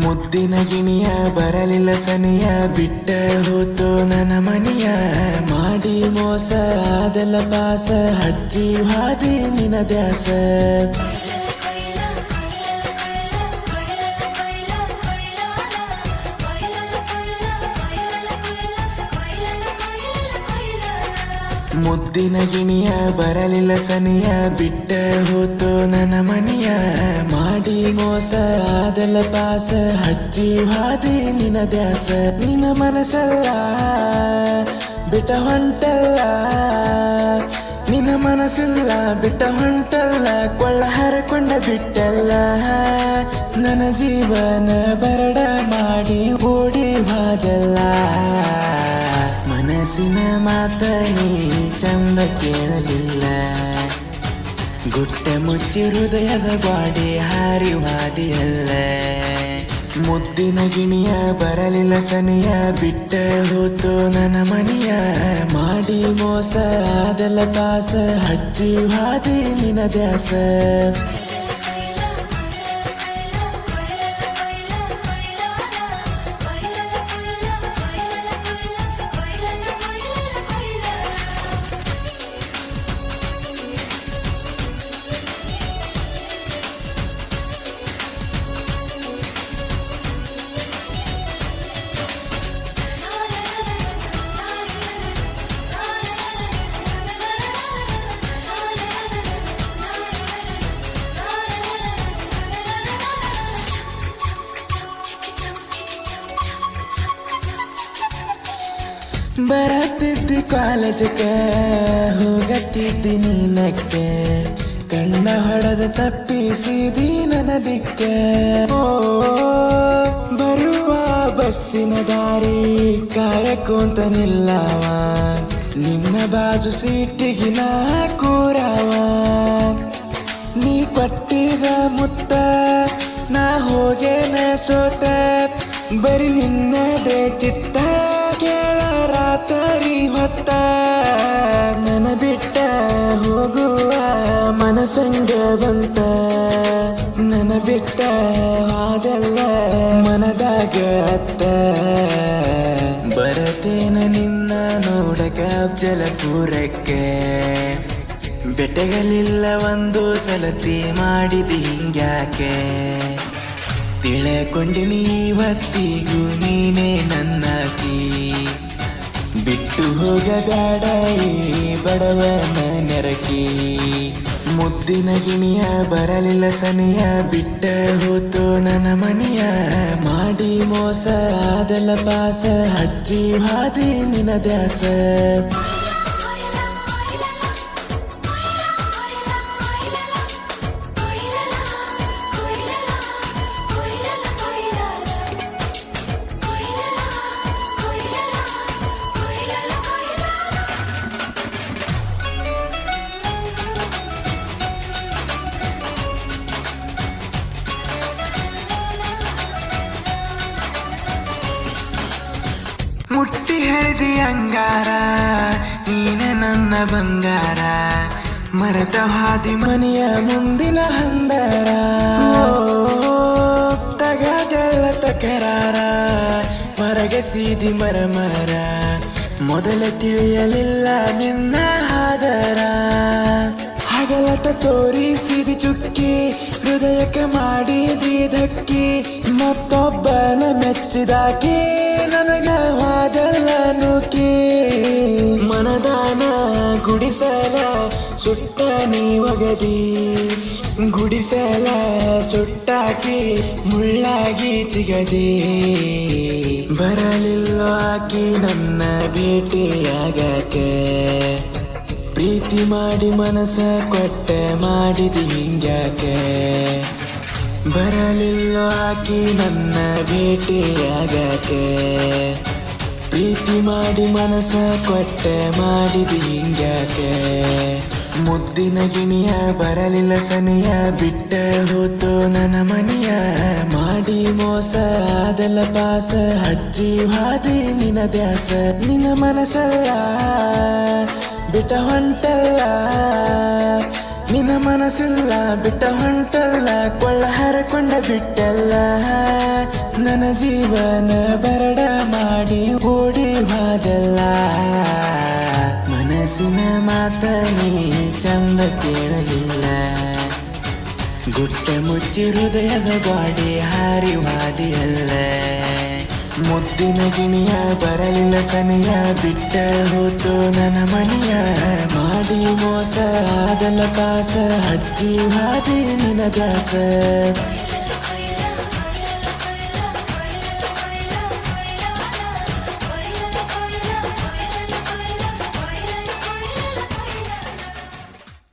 ಮುದ್ದಿನ ಗಿಣಿಯ ಬರಲಿಲ್ಲ ಸನಿಯ ಬಿಟ್ಟ ಹೋತು ನನ್ನ ಮನಿಯ ಮಾಡಿ ಮೋಸ ಆದಲ್ಲ ಪಾಸ ಹಚ್ಚಿ ಹಾದಿ ನಿನ ದ್ಯಾಸ ಮುದ್ದಿನ ಗಿಣಿಯ ಬರಲಿಲ್ಲ ಸನಿಯ ಬಿಟ್ಟ ಹೋತು ನನ್ನ ಮನಿಯ ಮಾಡಿ ಮೋಸ ಆದಲ್ಲ ಪಾಸ ಹಚ್ಚಿ ಹಾದಿ ನಿನ ದ್ಯಾಸ ನಿನ್ನ ಮನಸ್ಸಲ್ಲ ಬಿಟ್ಟ ಹೊಂಟಲ್ಲ ನಿನ್ನ ಮನಸ್ಸಿಲ್ಲ ಬಿಟ್ಟ ಹೊಂಟಲ್ಲ ಕೊಳ್ಳ ಹರಕೊಂಡ ಬಿಟ್ಟಲ್ಲ ನನ್ನ ಜೀವನ ಬರಡ ಮಾಡಿ ಓಡಿ ಹೋದಲ್ಲ ಮನಸ್ಸಿನ ಮಾತ ನೀ ಚಂದ ಕೇಳಲಿಲ್ಲ ಗುಟ್ಟ ಮುಚ್ಚಿ ಹೃದಯದ ಗಾಡಿ ಹಾರಿ ಹಾದಿಯಲ್ಲ ಮುದ್ದಿನ ಗಿಣಿಯ ಬರಲಿಲ್ಲ ಸನಿಯ ಬಿಟ್ಟ ಹೋತು ನನ್ನ ಮನಿಯ ಮಾಡಿ ಮೋಸ ಆದಲ್ಲ ಪಾಸ ಹಚ್ಚಿ ಹಾದಿ ನಿನ ದ್ಯಾಸ ಬರತ್ತಿದ್ದಿ ಕಾಲೇಜಕ್ಕೆ ಹೋಗತ್ತಿದ್ದಿ ನೀನಕ್ಕೆ ಕಣ್ಣ ಹೊಡೆದ ತಪ್ಪಿಸಿದಿ ನನ್ನ ದಿಕ್ಕೆ ಓ ಬರುವ ಬಸ್ಸಿನ ದಾರಿ ಕಾಯಕೋಂತ ನಿಲ್ಲವ ನಿನ್ನ ಬಾಜು ಸೀಟಿಗಿನ ಕೂರವ ನೀ ಕೊಟ್ಟಿದ ಮುತ್ತ ನಾ ಹೋಗೇನ ಸೋತ ಬರಿ ನಿನ್ನದೇ ಚಿತ್ತ ಕೇಳ ರಾತ್ರಿ ಹೊತ್ತ ನನ್ನ ಬಿಟ್ಟ ಹೋಗುವ ಮನಸಂಗ ಬಂತ ನನ್ನ ಬಿಟ್ಟ ವಾದಲ್ಲ ಮನದಾಗ ಅತ್ತ ಬರತೇನ ನಿನ್ನ ನೋಡಕ ಜಲಪುರಕ್ಕೆ ಬೆಟ್ಟಗಲಿಲ್ಲ ಒಂದು ಸಲತಿ ಮಾಡಿದಿ ಹಿಂಗ್ಯಾಕೆ ತಿಳಕೊಂಡಿನಿ ಇವತ್ತಿಗೂ ನೀನೇ ನನ್ನಾಕಿ ಬಿಟ್ಟು ಹೋಗಬೇಡ ಈ ಬಡವನ ನೆರಕಿ ಮುದ್ದಿನ ಗಿಣಿಯ ಬರಲಿಲ್ಲ ಸನಿಯ ಬಿಟ್ಟ ಹೋತು ನನ್ನ ಮನಿಯ ಮಾಡಿ ಮೋಸ ಆದಲ್ಲ ಪಾಸ ಹಚ್ಚಿ ಹಾದಿ ನಿನ ದ್ಯಾಸ ಮುಟ್ಟಿ ಹೇಳಿದಿ ಅಂಗಾರ ನೀನೆ ನನ್ನ ಬಂಗಾರ ಮರೆತ ಹಾದಿ ಮನೆಯ ಮುಂದಿನ ಹಂದರ ತಗದೆಲ್ಲ ತಕರಾರ ಮರಗಸಿದಿ ಮರ ಮೊದಲ ತಿಳಿಯಲಿಲ್ಲ ನಿನ್ನ ಹಾದರ ಹಗಲತ ತೋರಿಸಿದಿ ಚುಕ್ಕಿ ಹೃದಯಕ್ಕೆ ಮಾಡಿದಿ ಧಕ್ಕಿ ಮತ್ತೊಬ್ಬನ ಮೆಚ್ಚಿದಾಕಿ ನನಗ ವಾದಲ್ಲ ನುಕಿ ಮನದಾನ ಗುಡಿಸಲ ಸುಟ್ಟ ನೀ ಒಗದಿ ಗುಡಿಸಲ ಸುಟ್ಟಾಕಿ ಮುಳ್ಳಾಗಿ ಚಿಗದಿ ಬರಲಿಲ್ಲ ಆಕಿ ನನ್ನ ಭೇಟಿಯಾಗಕ್ಕೆ ಪ್ರೀತಿ ಮಾಡಿ ಮನಸ ಕೊಟ್ಟ ಮಾಡಿದಿ ಹಿಂಗ್ಯಾಕೆ ಬರಲಿಲ್ಲ ಆಕಿ ನನ್ನ ಭೇಟಿಯಾಗಕ್ಕೆ ಪ್ರೀತಿ ಮಾಡಿ ಮನಸ ಕೊಟ್ಟ ಮಾಡಿದಿ ಹಿಂಗ್ಯಾಕೆ ಮುದ್ದಿನ ಗಿಣಿಯ ಬರಲಿಲ್ಲ ಸನಿಯ ಬಿಟ್ಟ ಹೋತು ನನ್ನ ಮನಿಯ ಮಾಡಿ ಮೋಸ ಆದಲ್ಲ ಪಾಸ ಹಚ್ಚಿ ಹಾದಿ ನಿನ ದ್ಯಾಸ ನಿನ್ನ ಮನಸ್ಸಲ್ಲ ಬಿಟ್ಟ ಹೊಂಟಲ್ಲ ನಿನ್ನ ಮನಸ್ಸಿಲ್ಲ ಬಿಟ್ಟ ಹೊಂಟಲ್ಲ ಕೊಳ್ಳ ಹರಕೊಂಡ ಬಿಟ್ಟಲ್ಲ ನನ್ನ ಜೀವನ ಬರಡ ಮಾಡಿ ಓಡಿ ಹೋದಲ್ಲ ಮನಸ್ಸಿನ ಮಾತ ನೀ ಚಂದ ಕೇಳಲಿಲ್ಲ ಗುಟ್ಟ ಮುಚ್ಚಿ ಹೃದಯದ ಗಾಡಿ ಹಾರಿ ಹಾದಿಯಲ್ಲ ಮುದ್ದಿನ ಗಿಣಿಯ ಬರಲಿಲ್ಲ ಸನಿಯ ಬಿಟ್ಟ ಹೋತು ನನ್ನ ಮನೆಯ ಮಾಡಿ ಮೋಸ ಆದಲ್ಲ ಪಾಸ ಹಚ್ಚಿ ಹಾದಿ ನಿನ ದಾಸ